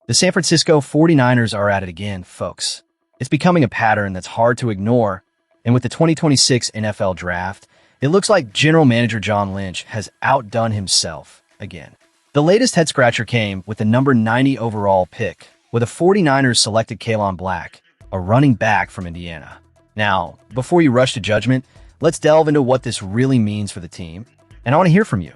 The San Francisco 49ers are at it again, folks. It's becoming a pattern that's hard to ignore, and with the 2026 NFL Draft, it looks like General Manager John Lynch has outdone himself again. The latest head-scratcher came with the number 90 overall pick, where the 49ers selected Kaelon Black, a running back from Indiana. Now, before you rush to judgment, let's delve into what this really means for the team, and I want to hear from you.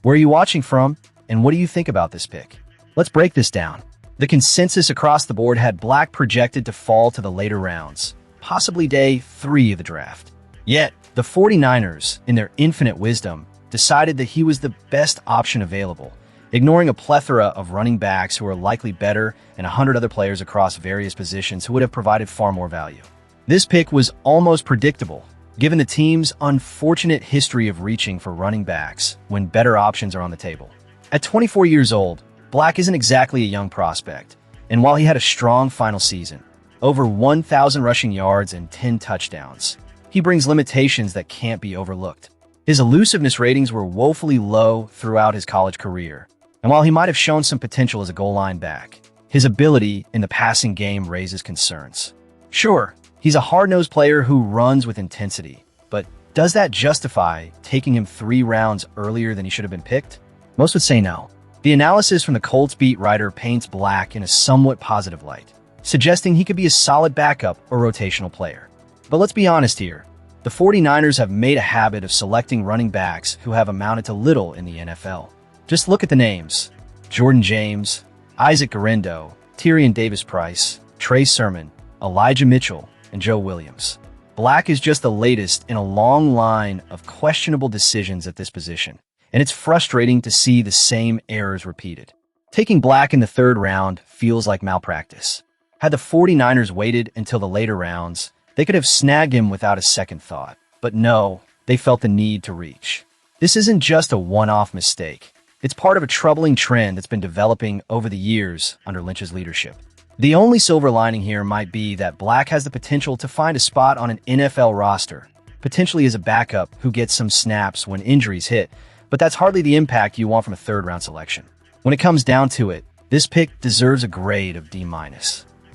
Where are you watching from, and what do you think about this pick? Let's break this down. The consensus across the board had Black projected to fall to the later rounds, possibly day 3 of the draft. Yet, the 49ers, in their infinite wisdom, decided that he was the best option available, ignoring a plethora of running backs who are likely better and 100 other players across various positions who would have provided far more value. This pick was almost predictable, given the team's unfortunate history of reaching for running backs when better options are on the table. At 24 years old, Black isn't exactly a young prospect, and while he had a strong final season, over 1,000 rushing yards and 10 touchdowns, he brings limitations that can't be overlooked. His elusiveness ratings were woefully low throughout his college career, and while he might have shown some potential as a goal line back, his ability in the passing game raises concerns. Sure, he's a hard-nosed player who runs with intensity, but does that justify taking him 3 rounds earlier than he should have been picked? Most would say no. The analysis from the Colts beat writer paints Black in a somewhat positive light, suggesting he could be a solid backup or rotational player. But let's be honest here. The 49ers have made a habit of selecting running backs who have amounted to little in the NFL. Just look at the names: Jordan James, Isaac Guerendo, Tyrion Davis-Price, Trey Sermon, Elijah Mitchell, and Joe Williams. Black is just the latest in a long line of questionable decisions at this position, and it's frustrating to see the same errors repeated. Taking Black in the 3rd round feels like malpractice. Had the 49ers waited until the later rounds, they could have snagged him without a second thought. But no, they felt the need to reach. This isn't just a one-off mistake. It's part of a troubling trend that's been developing over the years under Lynch's leadership. The only silver lining here might be that Black has the potential to find a spot on an NFL roster, potentially as a backup who gets some snaps when injuries hit, but that's hardly the impact you want from a 3rd-round selection. When it comes down to it, this pick deserves a grade of D-.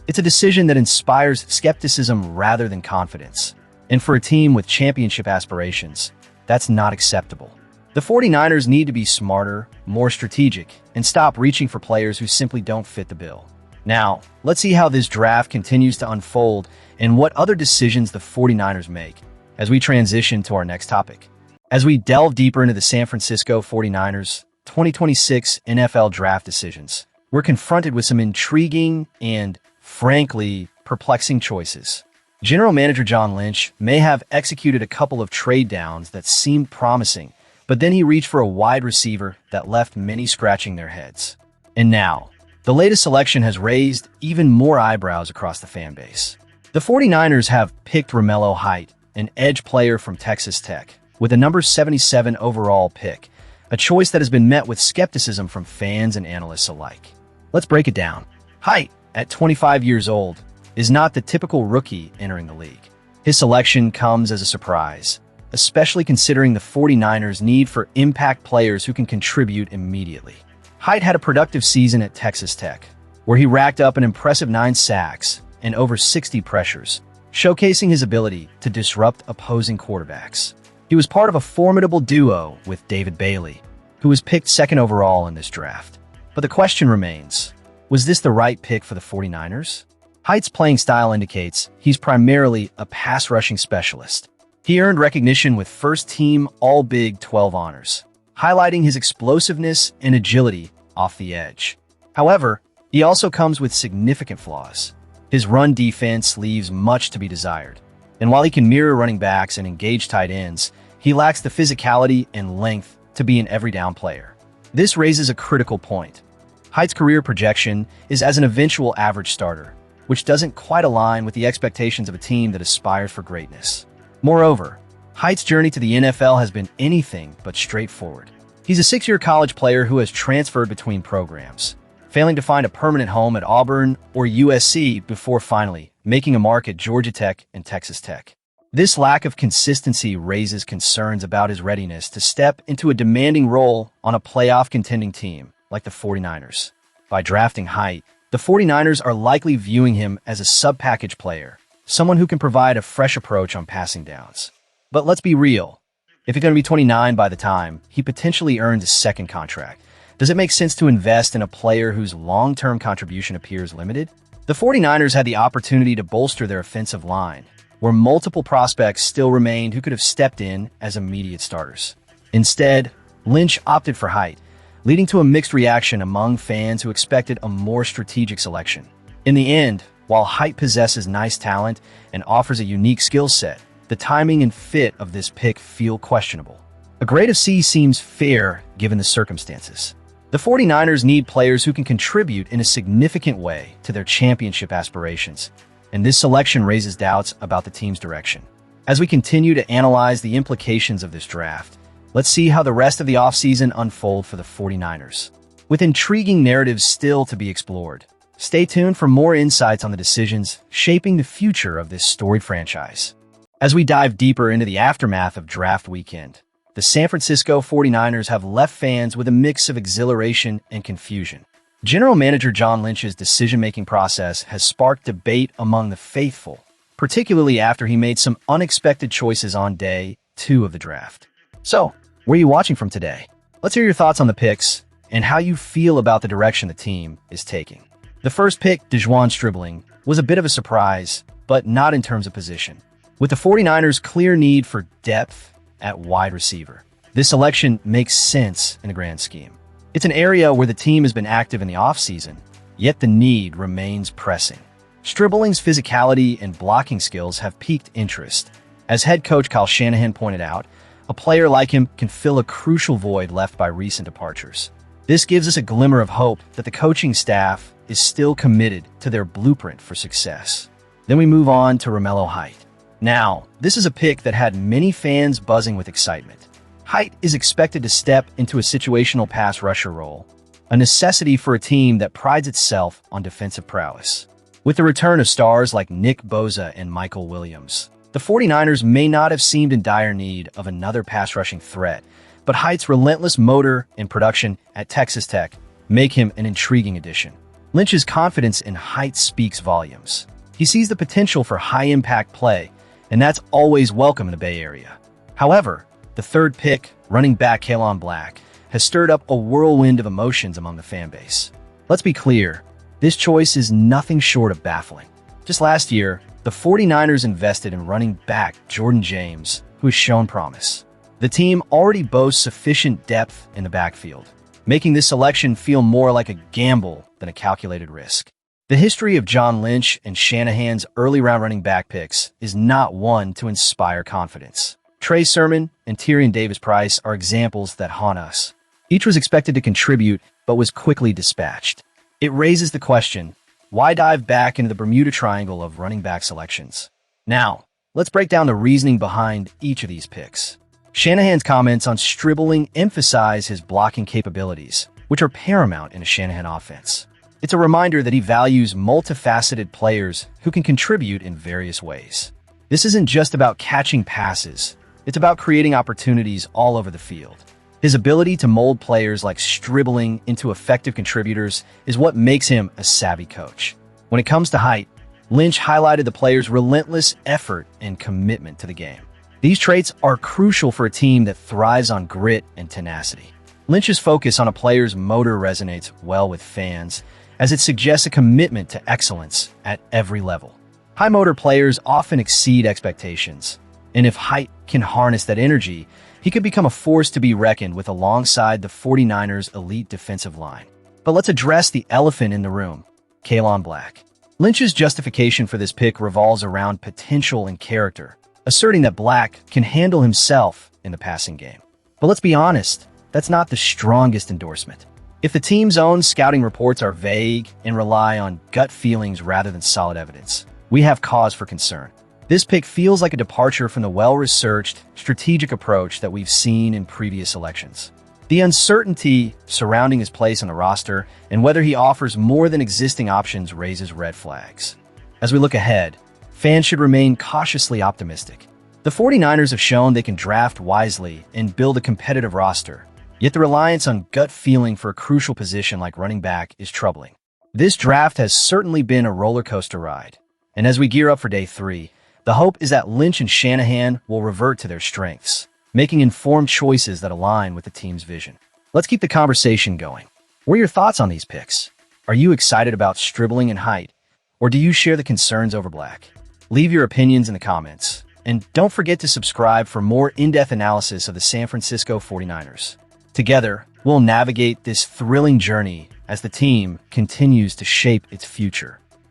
It's a decision that inspires skepticism rather than confidence. And for a team with championship aspirations, that's not acceptable. The 49ers need to be smarter, more strategic, and stop reaching for players who simply don't fit the bill. Now, let's see how this draft continues to unfold and what other decisions the 49ers make as we transition to our next topic. As we delve deeper into the San Francisco 49ers 2026 NFL Draft decisions, we're confronted with some intriguing and, frankly, perplexing choices. General Manager John Lynch may have executed a couple of trade downs that seemed promising, but then he reached for a wide receiver that left many scratching their heads. And now, the latest selection has raised even more eyebrows across the fan base. The 49ers have picked Romello Height, an edge player from Texas Tech, with a number 77 overall pick, a choice that has been met with skepticism from fans and analysts alike. Let's break it down. Height, at 25 years old, is not the typical rookie entering the league. His selection comes as a surprise, especially considering the 49ers' need for impact players who can contribute immediately. Height had a productive season at Texas Tech, where he racked up an impressive 9 sacks and over 60 pressures, showcasing his ability to disrupt opposing quarterbacks. He was part of a formidable duo with David Bailey, who was picked 2nd overall in this draft. But the question remains, was this the right pick for the 49ers? Height's playing style indicates he's primarily a pass-rushing specialist. He earned recognition with first-team All-Big 12 honors, highlighting his explosiveness and agility off the edge. However, he also comes with significant flaws. His run defense leaves much to be desired, and while he can mirror running backs and engage tight ends, he lacks the physicality and length to be an every-down player. This raises a critical point. Height's career projection is as an eventual average starter, which doesn't quite align with the expectations of a team that aspires for greatness. Moreover, Height's journey to the NFL has been anything but straightforward. He's a 6-year college player who has transferred between programs, failing to find a permanent home at Auburn or USC before finally making a mark at Georgia Tech and Texas Tech. This lack of consistency raises concerns about his readiness to step into a demanding role on a playoff-contending team like the 49ers. By drafting Height, The 49ers are likely viewing him as a sub-package player, someone who can provide a fresh approach on passing downs. But let's be real. If he's going to be 29 by the time he potentially earns a second contract, does it make sense to invest in a player whose long-term contribution appears limited? The 49ers had the opportunity to bolster their offensive line, where multiple prospects still remained who could have stepped in as immediate starters. Instead, Lynch opted for Height, leading to a mixed reaction among fans who expected a more strategic selection. In the end, while Height possesses nice talent and offers a unique skill set, the timing and fit of this pick feel questionable. A grade of C seems fair given the circumstances. The 49ers need players who can contribute in a significant way to their championship aspirations, and this selection raises doubts about the team's direction. As we continue to analyze the implications of this draft, let's see how the rest of the offseason unfold for the 49ers. With intriguing narratives still to be explored, stay tuned for more insights on the decisions shaping the future of this storied franchise. As we dive deeper into the aftermath of draft weekend, the San Francisco 49ers have left fans with a mix of exhilaration and confusion. General Manager John Lynch's decision-making process has sparked debate among the faithful, particularly after he made some unexpected choices on day 2 of the draft. So, where are you watching from today? Let's hear your thoughts on the picks and how you feel about the direction the team is taking. The first pick, DeJuan Stribling, was a bit of a surprise, but not in terms of position. With the 49ers' clear need for depth at wide receiver, this selection makes sense in the grand scheme. It's an area where the team has been active in the offseason, yet the need remains pressing. Stribling's physicality and blocking skills have piqued interest. As head coach Kyle Shanahan pointed out, a player like him can fill a crucial void left by recent departures. This gives us a glimmer of hope that the coaching staff is still committed to their blueprint for success. Then we move on to Romello Height. Now, this is a pick that had many fans buzzing with excitement. Height is expected to step into a situational pass rusher role, a necessity for a team that prides itself on defensive prowess. With the return of stars like Nick Bosa and Michael Williams, the 49ers may not have seemed in dire need of another pass rushing threat, but Height's relentless motor and production at Texas Tech make him an intriguing addition. Lynch's confidence in Height speaks volumes. He sees the potential for high-impact play, and that's always welcome in the Bay Area. However, the third pick, running back Kaelon Black, has stirred up a whirlwind of emotions among the fan base. Let's be clear, this choice is nothing short of baffling. Just last year, the 49ers invested in running back Jordan James, who has shown promise. The team already boasts sufficient depth in the backfield, making this selection feel more like a gamble than a calculated risk. The history of John Lynch and Shanahan's early-round running back picks is not one to inspire confidence. Trey Sermon and Tyrion Davis-Price are examples that haunt us. Each was expected to contribute, but was quickly dispatched. It raises the question, why dive back into the Bermuda Triangle of running back selections? Now, let's break down the reasoning behind each of these picks. Shanahan's comments on Stribling emphasize his blocking capabilities, which are paramount in a Shanahan offense. It's a reminder that he values multifaceted players who can contribute in various ways. This isn't just about catching passes, it's about creating opportunities all over the field. His ability to mold players like Stribling into effective contributors is what makes him a savvy coach. When it comes to Height, Lynch highlighted the player's relentless effort and commitment to the game. These traits are crucial for a team that thrives on grit and tenacity. Lynch's focus on a player's motor resonates well with fans, as it suggests a commitment to excellence at every level. High motor players often exceed expectations, and if Height can harness that energy, he could become a force to be reckoned with alongside the 49ers' elite defensive line. But let's address the elephant in the room, Kaelon Black. Lynch's justification for this pick revolves around potential and character, asserting that Black can handle himself in the passing game. But let's be honest, that's not the strongest endorsement. If the team's own scouting reports are vague and rely on gut feelings rather than solid evidence, we have cause for concern. This pick feels like a departure from the well-researched, strategic approach that we've seen in previous elections. The uncertainty surrounding his place on the roster and whether he offers more than existing options raises red flags. As we look ahead, fans should remain cautiously optimistic. The 49ers have shown they can draft wisely and build a competitive roster, yet the reliance on gut feeling for a crucial position like running back is troubling. This draft has certainly been a roller coaster ride. And as we gear up for day 3, the hope is that Lynch and Shanahan will revert to their strengths, making informed choices that align with the team's vision. Let's keep the conversation going. What are your thoughts on these picks? Are you excited about Stribling and Height, or do you share the concerns over Black? Leave your opinions in the comments, and don't forget to subscribe for more in-depth analysis of the San Francisco 49ers. Together, we'll navigate this thrilling journey as the team continues to shape its future.